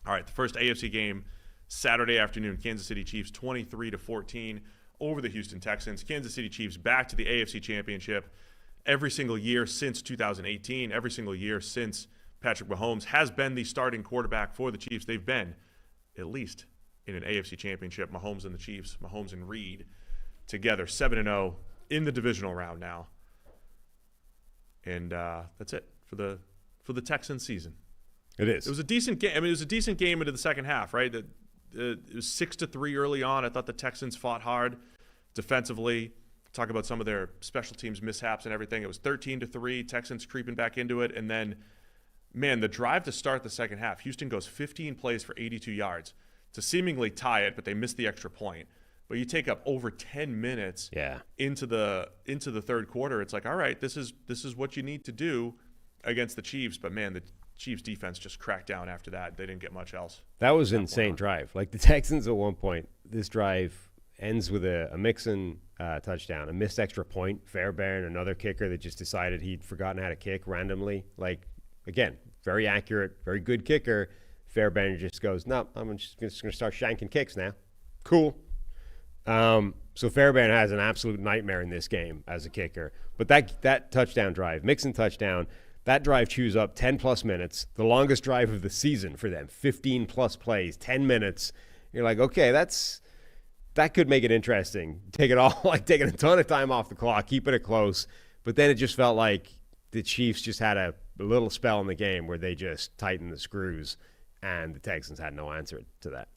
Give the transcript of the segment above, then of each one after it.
All right, the first AFC game Saturday afternoon, Kansas City Chiefs 23-14 over the Houston Texans. Kansas City Chiefs back to the AFC Championship every single year since 2018, every single year since Patrick Mahomes has been the starting quarterback for the Chiefs. They've been at least in an AFC Championship. Mahomes and the Chiefs, Mahomes and Reed together, 7-0 in the divisional round now. And that's it for the Texans season. It is. It was a decent game. I mean, it was a decent game into the second half, right? It was 6-3 early on. I thought the Texans fought hard defensively. Talk about some of their special teams mishaps and everything. It was 13-3, Texans creeping back into it. And then, man, the drive to start the second half, Houston goes 15 plays for 82 yards to seemingly tie it, but they missed the extra point. But you take up over 10 minutes into the third quarter. It's like, all right, this is what you need to do against the Chiefs. But, man, the Chiefs defense just cracked down after that. They didn't get much else. That was an insane drive. Like the Texans at one point, this drive ends with a Mixon touchdown, a missed extra point, Fairbairn, another kicker that just decided he'd forgotten how to kick randomly. Like, again, very accurate, very good kicker. Fairbairn just goes, no, I'm just going to start shanking kicks now. Cool. So Fairbairn has an absolute nightmare in this game as a kicker. But that touchdown drive, Mixon touchdown, that drive chews up 10-plus minutes, the longest drive of the season for them, 15-plus plays, 10 minutes. You're like, okay, that could make it interesting. Taking a ton of time off the clock, keeping it close. But then it just felt like the Chiefs just had a little spell in the game where they just tightened the screws, and the Texans had no answer to that.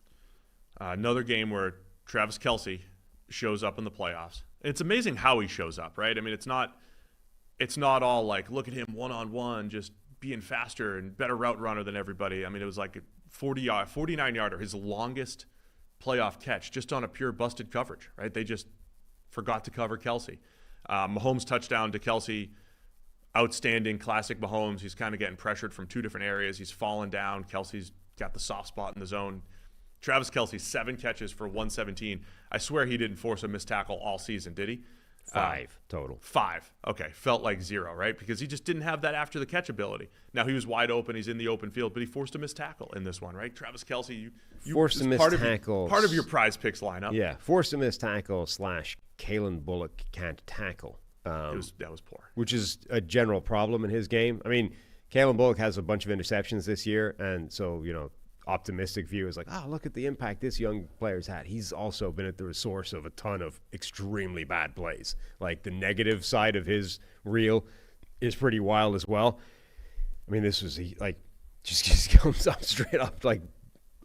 Another game where Travis Kelce shows up in the playoffs. It's amazing how he shows up, right? I mean, it's not all like, look at him one-on-one, just being faster and better route runner than everybody. I mean, it was like a 49-yarder, his longest playoff catch, just on a pure busted coverage, right? They just forgot to cover Kelce. Mahomes touchdown to Kelce, outstanding, classic Mahomes. He's kind of getting pressured from two different areas. He's fallen down. Kelce's got the soft spot in the zone. Travis Kelce, 7 catches for 117. I swear he didn't force a missed tackle all season, did he? 5 total. 5. Okay. Felt like 0, right? Because he just didn't have that after the catch ability. Now he was wide open. He's in the open field, but he forced a missed tackle in this one, right? Travis Kelce, you forced a missed tackle. Part of your prize picks lineup. Yeah. Forced a missed tackle / Kalen Bullock can't tackle. That was poor. Which is a general problem in his game. I mean, Kalen Bullock has a bunch of interceptions this year, and so, optimistic view is like, look at the impact this young player's had. He's also been at the source of a ton of extremely bad plays. Like, the negative side of his reel is pretty wild as well. I mean, this was just comes up straight up like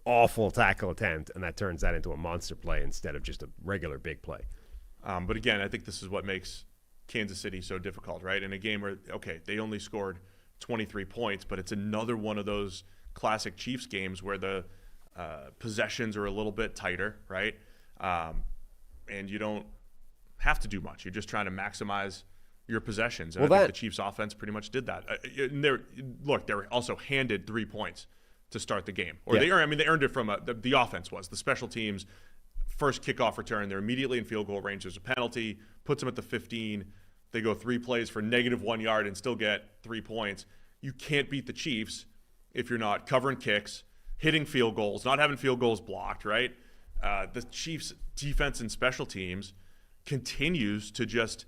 awful tackle attempt, and that turns that into a monster play instead of just a regular big play. But again, I think this is what makes Kansas City so difficult, right? In a game where, okay, they only scored 23 points, but it's another one of those classic Chiefs games where the possessions are a little bit tighter, right? And you don't have to do much. You're just trying to maximize your possessions. And I think the Chiefs offense pretty much did that. They were also handed 3 points to start the game. They earned it from the offense was. The special teams, first kickoff return, they're immediately in field goal range. There's a penalty, puts them at the 15. They go 3 plays for -1 yard and still get 3 points. You can't beat the Chiefs if you're not covering kicks, hitting field goals, not having field goals blocked, right? The Chiefs' defense and special teams continues to just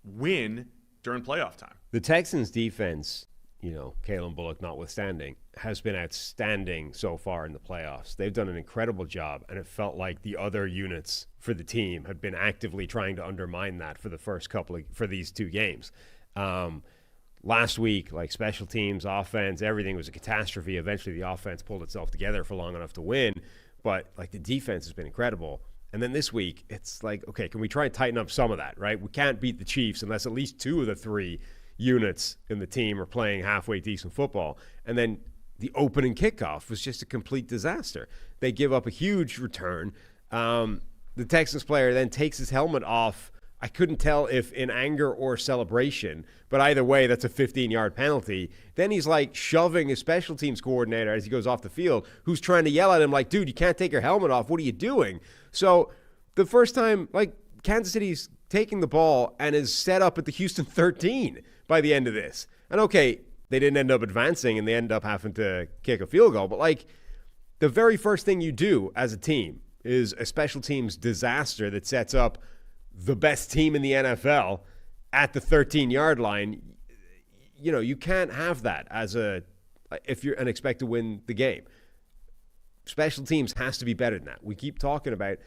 win during playoff time. The Texans' defense, Kalen Bullock notwithstanding, has been outstanding so far in the playoffs. They've done an incredible job, and it felt like the other units for the team had been actively trying to undermine that for the first for these 2 games. Last week, like special teams, offense, everything was a catastrophe. Eventually, the offense pulled itself together for long enough to win, but like the defense has been incredible. And then this week, it's like, okay, can we try and tighten up some of that, right? We can't beat the Chiefs unless at least 2 of the 3 units in the team are playing halfway decent football. And then the opening kickoff was just a complete disaster. They give up a huge return. The Texans player then takes his helmet off. I couldn't tell if in anger or celebration, but either way, that's a 15-yard penalty. Then he's like shoving his special teams coordinator as he goes off the field, who's trying to yell at him like, dude, you can't take your helmet off. What are you doing? So the first time, like, Kansas City's taking the ball and is set up at the Houston 13 by the end of this. And okay, they didn't end up advancing and they end up having to kick a field goal, but like, the very first thing you do as a team is a special teams disaster that sets up the best team in the NFL at the 13-yard line. You know, you can't have that if you're and expect to win the game. Special teams has to be better than that. We keep talking about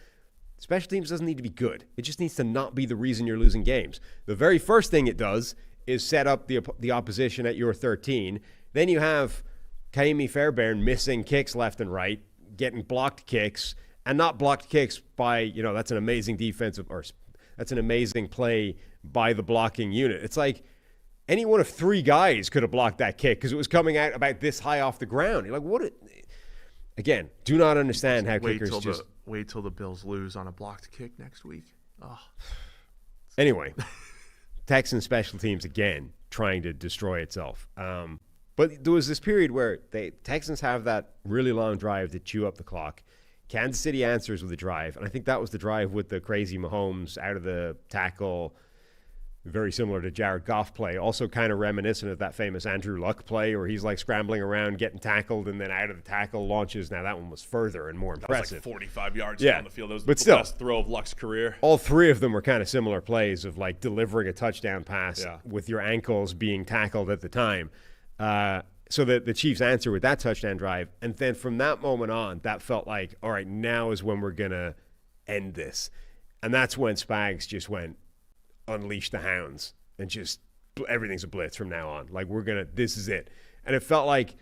special teams doesn't need to be good. It just needs to not be the reason you're losing games. The very first thing it does is set up the opposition at your 13. Then you have Kaimi Fairbairn missing kicks left and right, getting blocked kicks, and not blocked kicks by, that's an amazing that's an amazing play by the blocking unit. It's like any one of three guys could have blocked that kick because it was coming out about this high off the ground. You're like, again, do not understand how kickers just... Wait till the Bills lose on a blocked kick next week. Oh. Anyway, Texans special teams again trying to destroy itself. But there was this period where Texans have that really long drive to chew up the clock. Kansas City answers with a drive, and I think that was the drive with the crazy Mahomes out of the tackle, very similar to Jared Goff play, also kind of reminiscent of that famous Andrew Luck play where he's like scrambling around, getting tackled, and then out of the tackle launches. Now that one was further and more impressive. That was like 45 yards down the field. That was the best throw of Luck's career. All three of them were kind of similar plays of like delivering a touchdown pass with your ankles being tackled at the time. So the Chiefs answer with that touchdown drive. And then from that moment on, that felt like, all right, now is when we're going to end this. And that's when Spags just went, unleash the hounds and just everything's a blitz from now on. Like this is it. And it felt like,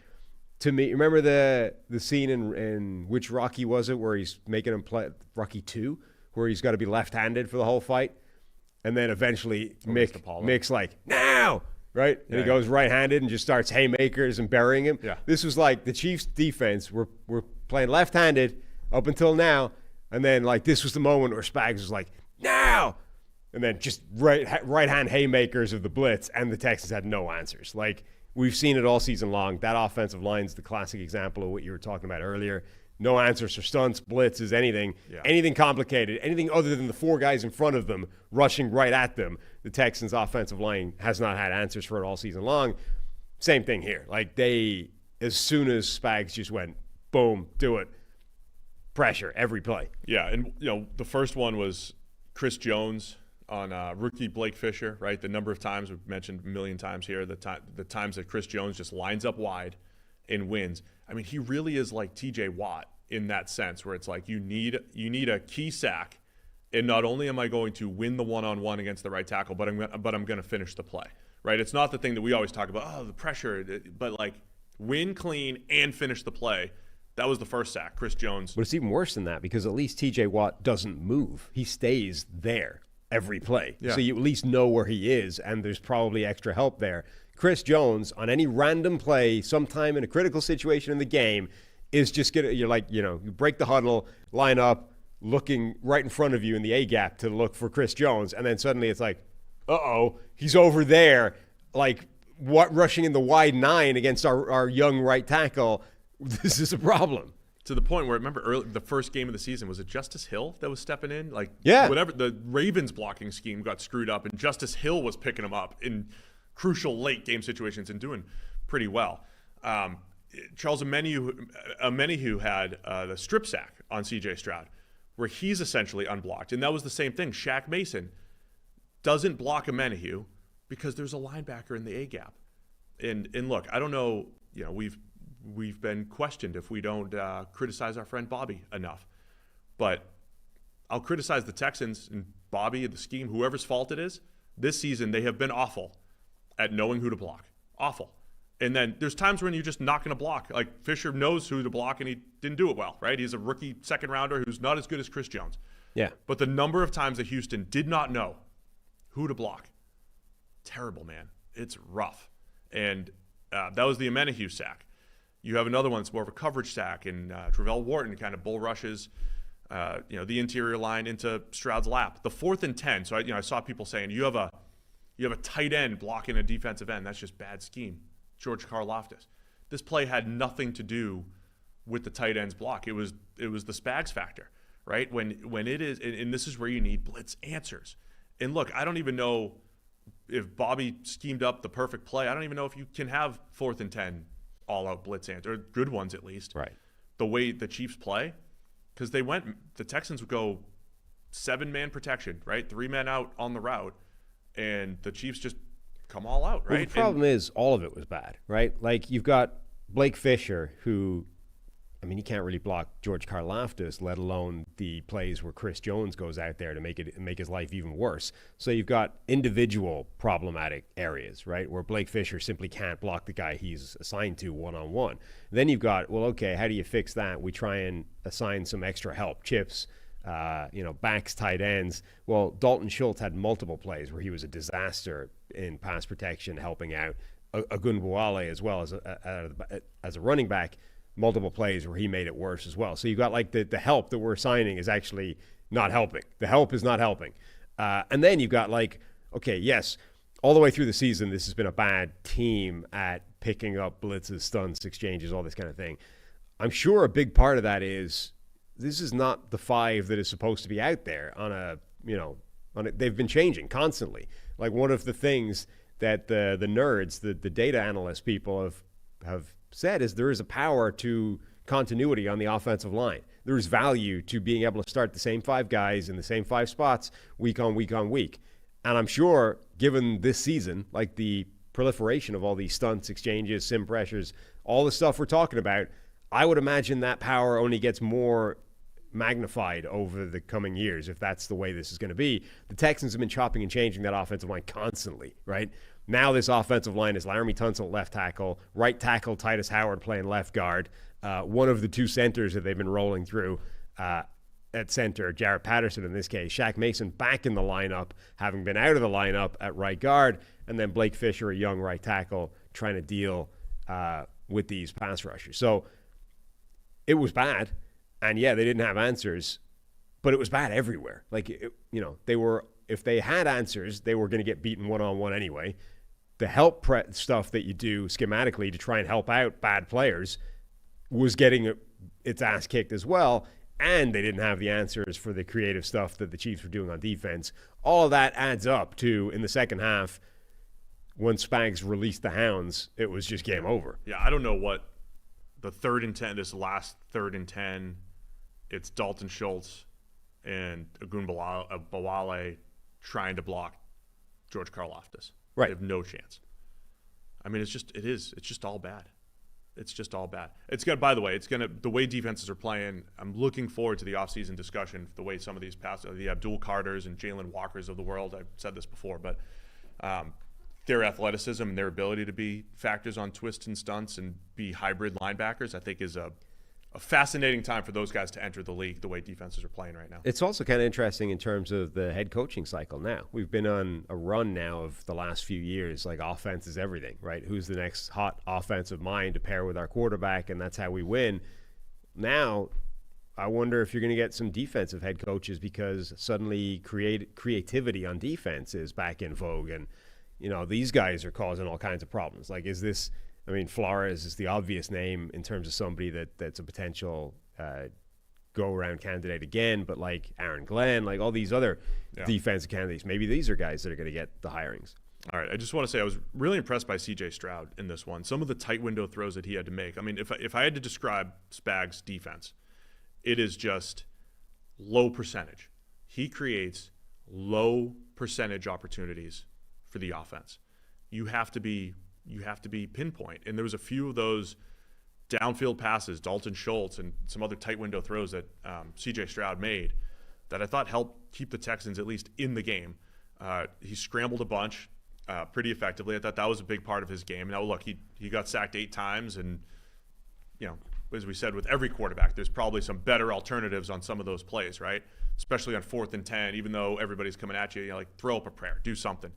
to me, remember the scene in which Rocky was it where he's making him play Rocky 2, where he's got to be left-handed for the whole fight, and then eventually Mick's like, now, right? And he goes right-handed and just starts haymakers and burying him. Yeah. This was like the Chiefs defense were playing left-handed up until now, and then like this was the moment where Spags was like, now. And then just right-hand haymakers of the blitz, and the Texans had no answers. Like, we've seen it all season long. That offensive line's the classic example of what you were talking about earlier. No answers for stunts, blitzes, anything complicated, anything other than the four guys in front of them rushing right at them. The Texans' offensive line has not had answers for it all season long. Same thing here. Like, as soon as Spags just went, boom, do it, pressure every play. Yeah, and, the first one was Chris Jones on rookie Blake Fisher, right? The number of times we've mentioned a million times here, the times that Chris Jones just lines up wide and wins. I mean, he really is like TJ Watt in that sense, where it's like you need a key sack, and not only am I going to win the one-on-one against the right tackle, but I'm going to finish the play, right? It's not the thing that we always talk about, the pressure, but like win clean and finish the play. That was the first sack, Chris Jones. But it's even worse than that because at least TJ Watt doesn't move. He stays there every play. Yeah. So you at least know where he is, and there's probably extra help there. Chris Jones, on any random play, sometime in a critical situation in the game, is just going to, you break the huddle, line up, looking right in front of you in the A-gap to look for Chris Jones, and then suddenly it's like, uh-oh, he's over there, like, what, rushing in the wide 9 against our young right tackle. This is a problem. To the point where, remember, the first game of the season, was it Justice Hill that was stepping in? Like, yeah. Whatever, the Ravens blocking scheme got screwed up, and Justice Hill was picking him up in crucial late game situations and doing pretty well. Charles Omenihu had the strip sack on CJ Stroud, where he's essentially unblocked. And that was the same thing. Shaq Mason doesn't block Omenihu because there's a linebacker in the A-gap. And look, I don't know, we've been questioned if we don't criticize our friend Bobby enough. But I'll criticize the Texans and Bobby and the scheme, whoever's fault it is. This season, they have been awful at knowing who to block. Awful. And then there's times when you're just not going to block. Like Fisher knows who to block, and he didn't do it well, right? He's a rookie second rounder who's not as good as Chris Jones. Yeah. But the number of times that Houston did not know who to block, terrible, man. It's rough. And that was the Omenihu sack. You have another one that's more of a coverage sack, and Travell Wharton kind of bull rushes, the interior line into Stroud's lap. The 4th and 10. So I saw people saying you have a tight end blocking a defensive end. That's just bad scheme. George Karlaftis. This play had nothing to do with the tight end's block. It was the Spags factor, right? When it is, and this is where you need blitz answers. And look, I don't even know if Bobby schemed up the perfect play. I don't even know if you can have 4th and 10 all-out blitz answers, or good ones at least. Right. the way the Chiefs play, because the Texans would go 7-man protection, right? 3 men out on the route, and the Chiefs just come all out, right? Well, the problem is all of it was bad, right? Like, you've got Blake Fisher, who, I mean, he can't really block George Karlaftis, let alone the plays where Chris Jones goes out there to make his life even worse. So you've got individual problematic areas, right, where Blake Fisher simply can't block the guy he's assigned to one-on-one. Then you've got, well, okay, how do you fix that? We try and assign some extra help, chips, backs, tight ends. Well, Dalton Schultz had multiple plays where he was a disaster in pass protection, helping out Ogunbowale as well as a running back. Multiple plays where he made it worse as well. So you've got like the help that we're assigning is actually not helping. The help is not helping. And then you've got like, okay, yes, all the way through the season, this has been a bad team at picking up blitzes, stunts, exchanges, all this kind of thing. I'm sure a big part of that is this is not the 5 that is supposed to be out there they've been changing constantly. Like, one of the things that the nerds, the data analyst people have said is there is a power to continuity on the offensive line. There's value to being able to start the same 5 guys in the same 5 spots week on week on week. And I'm sure, given this season, like the proliferation of all these stunts, exchanges, sim pressures, all the stuff we're talking about, I would imagine that power only gets more magnified over the coming years if that's the way this is going to be. The Texans have been chopping and changing that offensive line constantly, right? Now this offensive line is Laramie Tunsil left tackle, right tackle Titus Howard playing left guard, one of the 2 centers that they've been rolling through at center, Jarrett Patterson in this case, Shaq Mason back in the lineup, having been out of the lineup at right guard, and then Blake Fisher, a young right tackle, trying to deal with these pass rushers. So it was bad, and yeah, they didn't have answers, but it was bad everywhere. Like, if they had answers, they were going to get beaten one-on-one anyway. The help stuff that you do schematically to try and help out bad players was getting its ass kicked as well, and they didn't have the answers for the creative stuff that the Chiefs were doing on defense. All of that adds up to, in the second half, when Spags released the Hounds, it was just game over. Yeah, I don't know what the 3rd and 10, this last 3rd and 10, it's Dalton Schultz and Ogunbowale trying to block George Karlaftis. Right. They have no chance. I mean, it's just all bad. It's just all bad. By the way, the way defenses are playing, I'm looking forward to the offseason discussion, the way some of these the Abdul Carters and Jalen Walkers of the world, I've said this before, but their athleticism and their ability to be factors on twists and stunts and be hybrid linebackers, I think is a fascinating time for those guys to enter the league the way defenses are playing right now. It's also kind of interesting in terms of the head coaching cycle now. We've been on a run now of the last few years, like offense is everything, right? Who's the next hot offensive mind to pair with our quarterback, and that's how we win. Now, I wonder if you're going to get some defensive head coaches because suddenly creativity on defense is back in vogue, and these guys are causing all kinds of problems. Like, Flores is the obvious name in terms of somebody that's a potential go-around candidate again, but like Aaron Glenn, like all these other defensive candidates, maybe these are guys that are going to get the hirings. All right, I just want to say I was really impressed by CJ Stroud in this one. Some of the tight window throws that he had to make. I mean, if I had to describe Spags' defense, it is just low percentage. He creates low percentage opportunities for the offense. You have to be pinpoint. And there was a few of those downfield passes, Dalton Schultz and some other tight window throws that CJ Stroud made that I thought helped keep the Texans at least in the game. He scrambled a bunch pretty effectively. I thought that was a big part of his game. Now, look, he got sacked 8 times, and, as we said, with every quarterback, there's probably some better alternatives on some of those plays, right? Especially on 4th and 10, even though everybody's coming at you, like throw up a prayer, do something.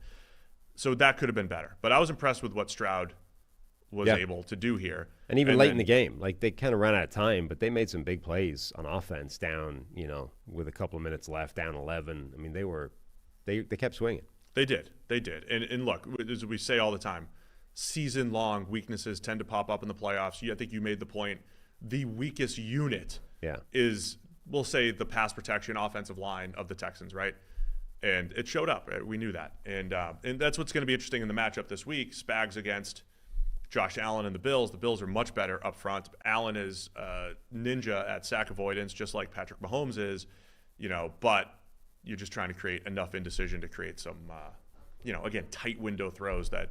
So that could have been better. But I was impressed with what Stroud was able to do here. And even late in the game, like they kind of ran out of time, but they made some big plays on offense down, with a couple of minutes left, down 11. I mean, they kept swinging. They did. And look, as we say all the time, season-long weaknesses tend to pop up in the playoffs. I think you made the point. The weakest unit is, we'll say, the pass protection offensive line of the Texans, right? And it showed up. Right? We knew that. And that's what's going to be interesting in the matchup this week. Spags against Josh Allen and the Bills. The Bills are much better up front. Allen is ninja at sack avoidance, just like Patrick Mahomes is, but you're just trying to create enough indecision to create some, again, tight window throws that,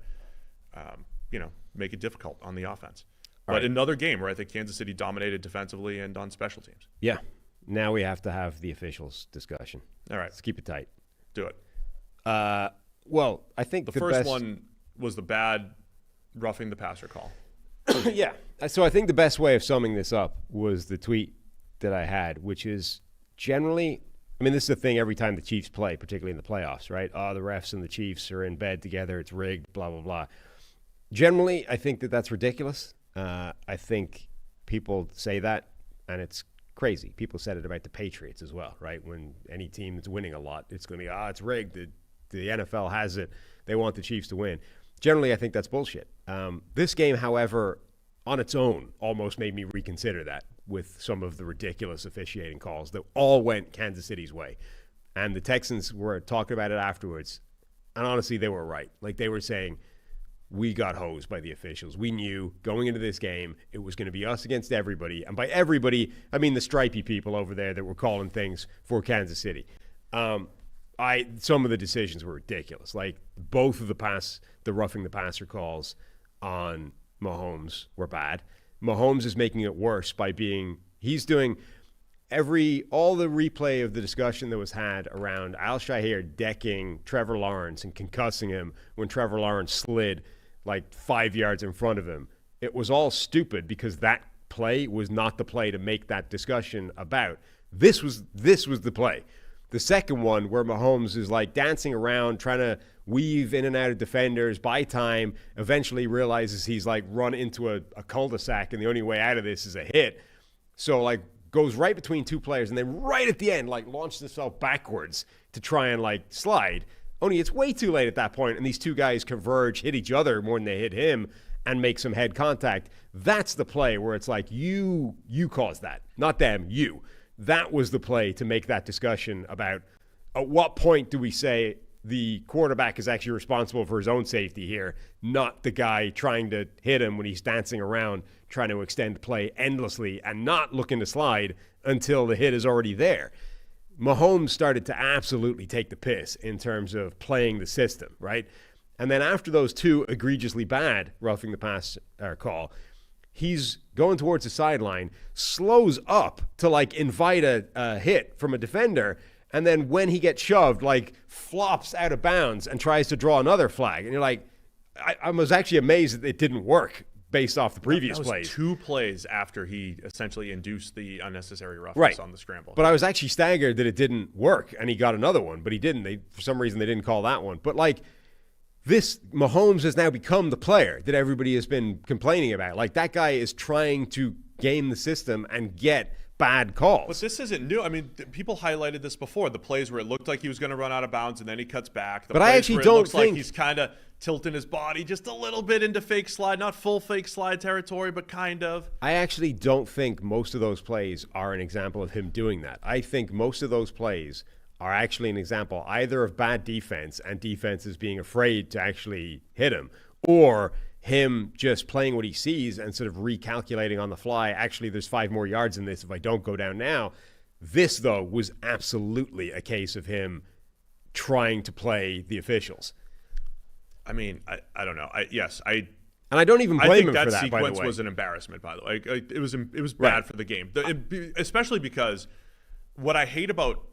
make it difficult on the offense. But another game where I think Kansas City dominated defensively and on special teams. Yeah. Now we have to have the officials discussion. All right. Let's keep it tight. Do it. Well, I think the first one was the bad roughing the passer call. Yeah. So I think the best way of summing this up was the tweet that I had, which is generally, this is the thing every time the Chiefs play, particularly in the playoffs, right? Oh, the refs and the Chiefs are in bed together. It's rigged, blah, blah, blah. Generally, I think that that's ridiculous. I think people say that, and it's crazy. People said it about the Patriots as well, right? When any team that's winning a lot, it's going to be, it's rigged. The NFL has it. They want the Chiefs to win. Generally, I think that's bullshit. This game, however, on its own, almost made me reconsider that with some of the ridiculous officiating calls that all went Kansas City's way. And the Texans were talking about it afterwards. And honestly, they were right. Like, they were saying, we got hosed by the officials. We knew going into this game it was going to be us against everybody. And by everybody, I mean the stripy people over there that were calling things for Kansas City. Some of the decisions were ridiculous. Like, both of the roughing the passer calls on Mahomes were bad. Mahomes is making it worse by he's doing all the replay of the discussion that was had around Al Shahir decking Trevor Lawrence and concussing him when Trevor Lawrence slid like 5 yards in front of him. It was all stupid because that play was not the play to make that discussion about. This was the play. The second one where Mahomes is like dancing around, trying to weave in and out of defenders, buy time, eventually realizes he's like run into a cul-de-sac and the only way out of this is a hit. So like goes right between two players and then right at the end like launches himself backwards to try and like slide. Only it's way too late at that point, and these two guys converge, hit each other more than they hit him, and make some head contact. That's the play where it's like, you caused that, not them, you. That was the play to make that discussion about at what point do we say the quarterback is actually responsible for his own safety here, not the guy trying to hit him when he's dancing around, trying to extend the play endlessly and not looking to slide until the hit is already there. Mahomes started to absolutely take the piss in terms of playing the system, right? And then after those two egregiously bad roughing the pass call, he's going towards the sideline, slows up to like invite a hit from a defender, and then when he gets shoved, like flops out of bounds and tries to draw another flag. And you're like, I was actually amazed that it didn't work based off the previous plays. 2 plays after he essentially induced the unnecessary roughness on the scramble. But I was actually staggered that it didn't work, and he got another one, but he didn't. For some reason, they didn't call that one. But like, this Mahomes has now become the player that everybody has been complaining about. Like, that guy is trying to game the system and get bad calls. But this isn't new. I mean, people highlighted this before. The plays where it looked like he was going to run out of bounds and then he cuts back. But I actually don't think like he's kind of tilting his body just a little bit into fake slide, not full fake slide territory, but kind of. I actually don't think most of those plays are an example of him doing that. I think most of those plays are actually an example either of bad defense and defenses being afraid to actually hit him, or him just playing what he sees and sort of recalculating on the fly. Actually, there's 5 more yards in this if I don't go down now. This, though, was absolutely a case of him trying to play the officials. I mean, I don't know. And I don't even blame him for that, by the way. That sequence was an embarrassment, by the way. It was bad for the game, especially because what I hate about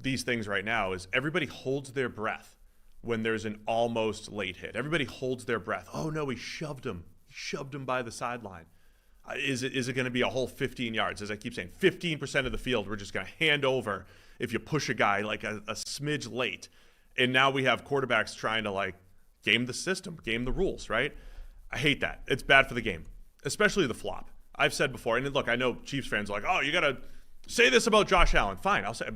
these things right now is everybody holds their breath when there's an almost late hit. Everybody holds their breath. Oh, no, he shoved him. He shoved him by the sideline. Is it going to be a whole 15 yards? As I keep saying, 15% of the field we're just going to hand over if you push a guy like a smidge late. And now we have quarterbacks trying to like game the system, game the rules, right? I hate that. It's bad for the game, especially the flop. I've said before, and look, I know Chiefs fans are like, oh, you got to say this about Josh Allen. Fine, I'll say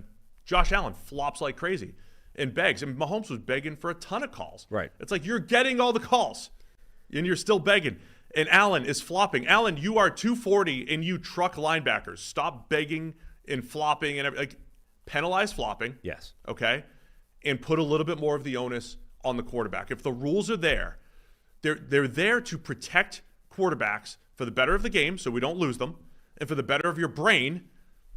Josh Allen flops like crazy and begs. And Mahomes was begging for a ton of calls. Right. It's like you're getting all the calls, and you're still begging. And Allen is flopping. Allen, you are 240, and you truck linebackers. Stop begging and flopping and like penalize flopping. they're there to protect quarterbacks for the better of the game, so we don't lose them, and for the better of your brain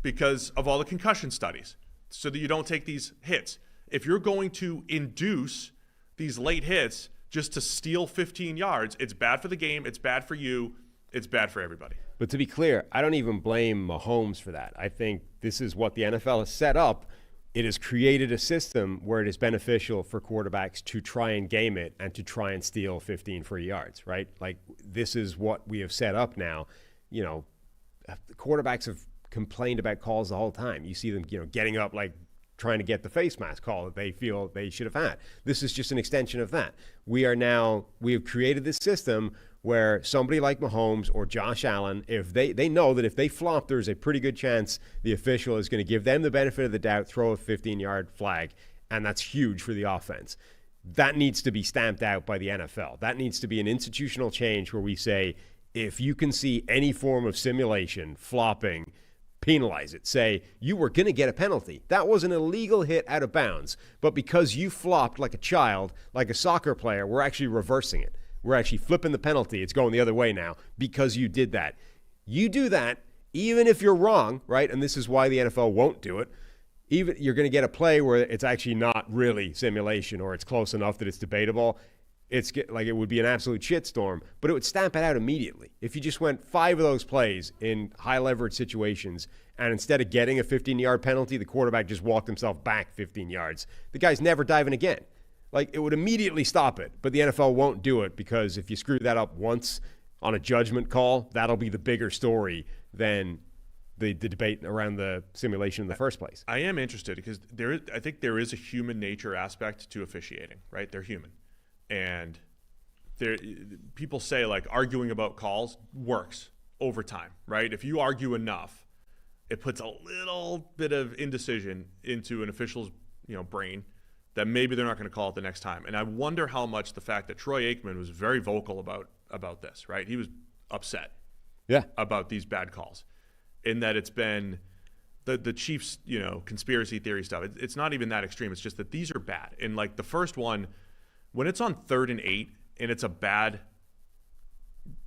because of all the concussion studies, so that you don't take these hits. If you're going to induce these late hits just to steal 15 yards, it's bad for the game, it's bad for you, it's bad for everybody. But to be clear, I don't even blame Mahomes for that. I think this is what the NFL has set up. It has created a system where it is beneficial for quarterbacks to try and game it and to try and steal 15 free yards, right? Like, this is what we have set up now. You know, quarterbacks have complained about calls the whole time. You see them, getting up, like trying to get the face mask call that they feel they should have had. This is just an extension of that. We have created this system where somebody like Mahomes or Josh Allen, if they know that if they flop, there's a pretty good chance the official is going to give them the benefit of the doubt, throw a 15-yard flag, and that's huge for the offense. That needs to be stamped out by the NFL. That needs to be an institutional change where we say, if you can see any form of simulation, flopping, penalize it. Say, you were going to get a penalty. That was an illegal hit out of bounds, but because you flopped like a child, like a soccer player, we're actually reversing it. We're actually flipping the penalty. It's going the other way now because you did that. You do that, even if you're wrong, right? And this is why the NFL won't do it. Even you're going to get a play where it's actually not really simulation, or it's close enough that it's debatable. It's like it would be an absolute shitstorm, but it would stamp it out immediately. If you just went 5 of those plays in high leverage situations, and instead of getting a 15-yard penalty, the quarterback just walked himself back 15 yards, the guy's never diving again. Like, it would immediately stop it, but the NFL won't do it because if you screw that up once on a judgment call, that'll be the bigger story than the debate around the simulation in the first place. I am interested because I think there is a human nature aspect to officiating, right? They're human. And people say, like, arguing about calls works over time, right? If you argue enough, it puts a little bit of indecision into an official's brain that maybe they're not going to call it the next time. And I wonder how much the fact that Troy Aikman was very vocal about this, right? He was upset about these bad calls, in that it's been the Chiefs, conspiracy theory stuff. It's not even that extreme. It's just that these are bad. And like the first one, when it's on 3rd and 8 and it's a bad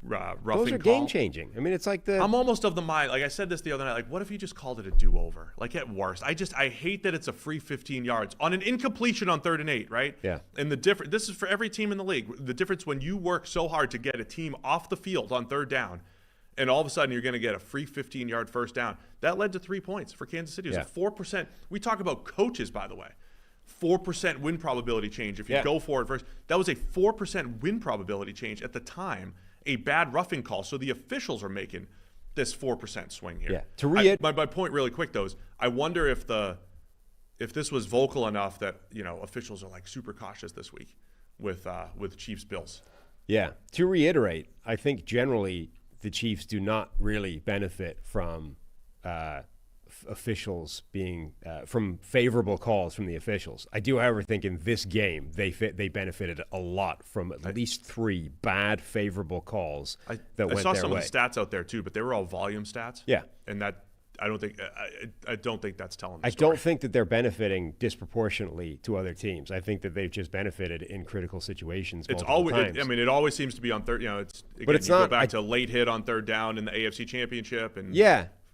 roughing call. Those are game-changing. I mean, it's like I'm almost of the mind, like I said this the other night, like, what if you just called it a do-over? Like, at worst. I hate that it's a free 15 yards on an incompletion on 3rd and 8, right? Yeah. And this is for every team in the league. The difference when you work so hard to get a team off the field on 3rd down, and all of a sudden you're going to get a free 15-yard first down. That led to 3 points for Kansas City. It was a 4%. We talk about coaches, by the way. 4% win probability change if you go for it first. That was a 4% win probability change at the time, a bad roughing call. So the officials are making this 4% swing here. Yeah. My point really quick, though, is I wonder if this was vocal enough that, officials are like super cautious this week with Chiefs Bills. Yeah. To reiterate, I think generally the Chiefs do not really benefit from officials being from favorable calls from the officials. I do, however, think in this game they benefited a lot from at least 3 bad favorable calls that went their way. I saw some of the stats out there too, but they were all volume stats. Yeah, and that I don't think that's telling the I story. don't think that they're benefiting disproportionately to other teams. I think that they've just benefited in critical situations. It's always times. It always seems to be on third. But it's not. Go back to late hit on 3rd down in the AFC Championship and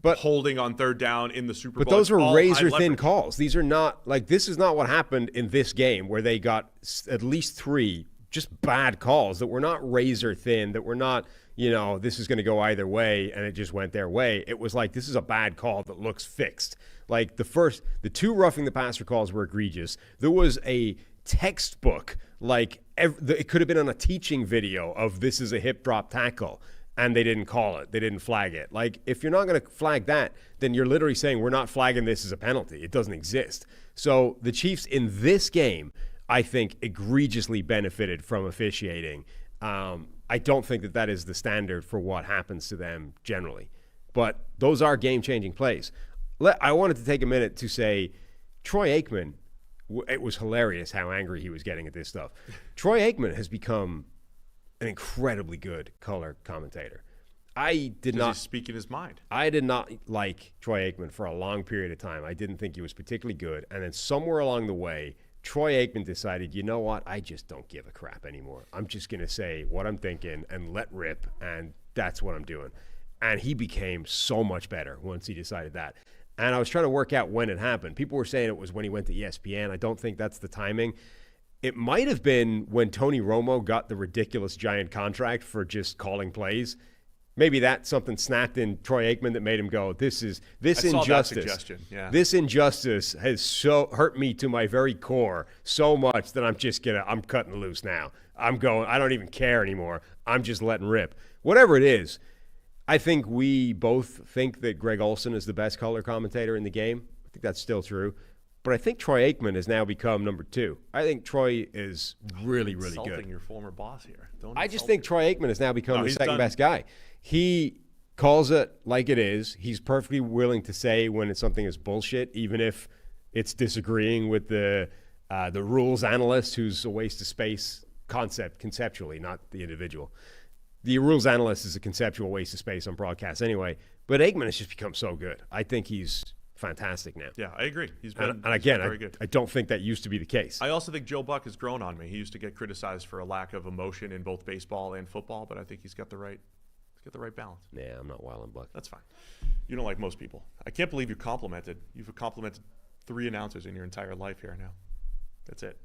but holding on 3rd down in the Super Bowl. But those were razor-thin calls. These are not, this is not what happened in this game where they got at least 3 just bad calls that were not razor-thin, that were not, this is going to go either way, and it just went their way. It was like, this is a bad call that looks fixed. Like the 2 roughing the passer calls were egregious. There was a textbook, it could have been on a teaching video of this is a hip drop tackle. And they didn't call it. They didn't flag it. Like, if you're not going to flag that, then you're literally saying we're not flagging this as a penalty. It doesn't exist. So the Chiefs in this game, I think, egregiously benefited from officiating. I don't think that is the standard for what happens to them generally. But those are game-changing plays. I wanted to take a minute to say Troy Aikman, it was hilarious how angry he was getting at this stuff. Troy Aikman has become an incredibly good color commentator. He's speaking his mind. I did not like Troy Aikman for a long period of time. I didn't think he was particularly good. And then somewhere along the way, Troy Aikman decided, you know what? I just don't give a crap anymore. I'm just going to say what I'm thinking and let rip, and that's what I'm doing. And he became so much better once he decided that. And I was trying to work out when it happened. People were saying it was when he went to ESPN. I don't think that's the timing. It might have been when Tony Romo got the ridiculous giant contract for just calling plays. Maybe that something snapped in Troy Aikman that made him go, this injustice. Saw that suggestion. Yeah. This injustice has so hurt me to my very core so much that I'm cutting loose now. I'm going, I don't even care anymore. I'm just letting rip. Whatever it is, I think we both think that Greg Olson is the best color commentator in the game. I think that's still true. But I think Troy Aikman has now become number 2. I think Troy is really, really good. Insulting your former boss here. I just think Troy Aikman has now become the second best guy. He calls it like it is. He's perfectly willing to say when something is bullshit, even if it's disagreeing with the rules analyst, who's a waste of space conceptually, not the individual. The rules analyst is a conceptual waste of space on broadcast anyway. But Aikman has just become so good. I think he's fantastic now. Yeah, I agree. He's been very good. I don't think that used to be the case. I also think Joe Buck has grown on me. He used to get criticized for a lack of emotion in both baseball and football, but I think he's got the right balance. Yeah, I'm not wild on Buck. That's fine. You don't like most people. I can't believe you've complimented 3 announcers in your entire life here now. That's it.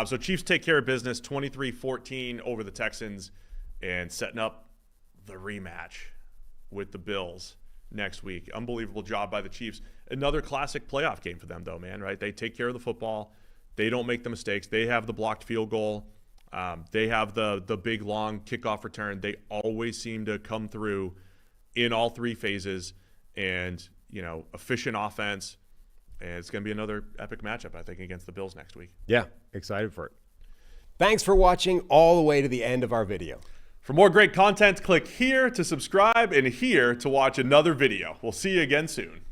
So Chiefs take care of business 23-14 over the Texans and setting up the rematch with the Bills next week. Unbelievable job by the Chiefs. Another classic playoff game for them, though, man, right? They take care of the football. They don't make the mistakes. They have the blocked field goal. They have the big, long kickoff return. They always seem to come through in all 3 phases and, efficient offense. And it's going to be another epic matchup, I think, against the Bills next week. Yeah, excited for it. Thanks for watching all the way to the end of our video. For more great content, click here to subscribe and here to watch another video. We'll see you again soon.